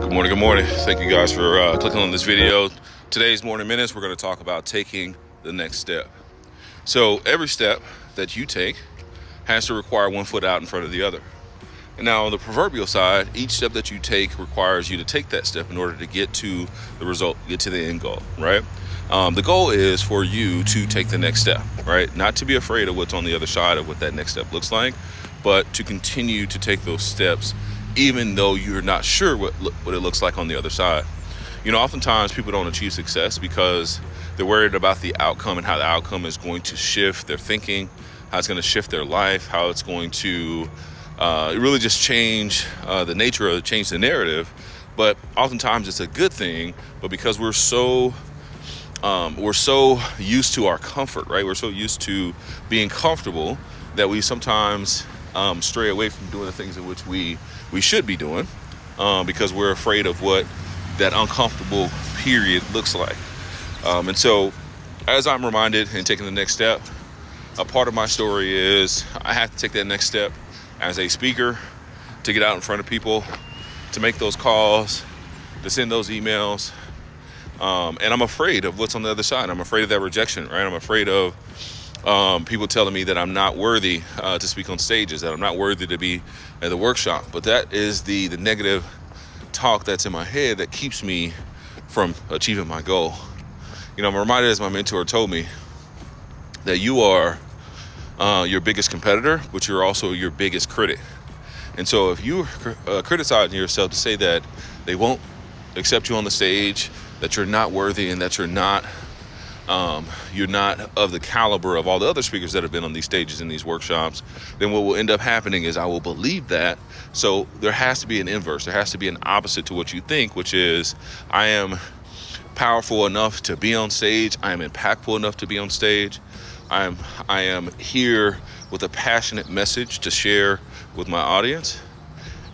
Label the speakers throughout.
Speaker 1: Good morning, good morning. Thank you guys for clicking on this video. Today's Morning Minutes, we're going to talk about taking the next step. So every step that you take has to require one foot out in front of the other. And now on the proverbial side, each step that you take requires you to take that step in order to get to the result, get to the end goal, right? The goal is for you to take the next step, right? Not to be afraid of what's on the other side of what that next step looks like, but to continue to take those steps even though you're not sure what it looks like on the other side. You know, oftentimes people don't achieve success because they're worried about the outcome and how the outcome is going to shift their thinking, how it's going to shift their life, how it's going to really just change the nature of change the narrative. But oftentimes it's a good thing, but because we're so used to our comfort, right? We're so used to being comfortable that we sometimes stray away from doing the things in which we should be doing because we're afraid of what that uncomfortable period looks like. And so as I'm reminded in taking the next step, a part of my story is I have to take that next step as a speaker, to get out in front of people, to make those calls, to send those emails. And I'm afraid of what's on the other side. I'm afraid of that rejection, right? I'm afraid of people telling me that I'm not worthy to speak on stages, that I'm not worthy to be at the workshop. But that is the negative talk that's in my head that keeps me from achieving my goal. You know, I'm reminded, as my mentor told me, that you are your biggest competitor, but you're also your biggest critic. And so if you're criticizing yourself to say that they won't accept you on the stage, that you're not worthy, and that you're not of the caliber of all the other speakers that have been on these stages in these workshops, then what will end up happening is I will believe that. So there has to be an inverse. There has to be an opposite to what you think, which is I am powerful enough to be on stage. I am impactful enough to be on stage. I am here with a passionate message to share with my audience.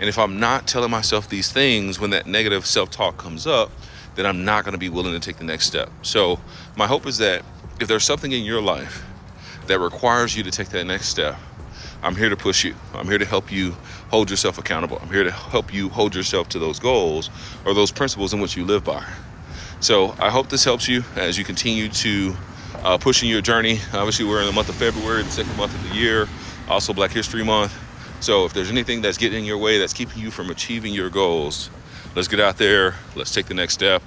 Speaker 1: And if I'm not telling myself these things when that negative self-talk comes up, then I'm not going to be willing to take the next step. So my hope is that if there's something in your life that requires you to take that next step, I'm here to push you. I'm here to help you hold yourself accountable. I'm here to help you hold yourself to those goals or those principles in which you live by. So I hope this helps you as you continue to push in your journey. Obviously, we're in the month of February, the second month of the year, also Black History Month. So if there's anything that's getting in your way, that's keeping you from achieving your goals, let's get out there, let's take the next step,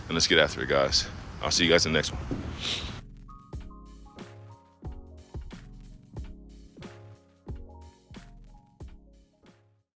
Speaker 1: and let's get after it, guys. I'll see you guys in the next one.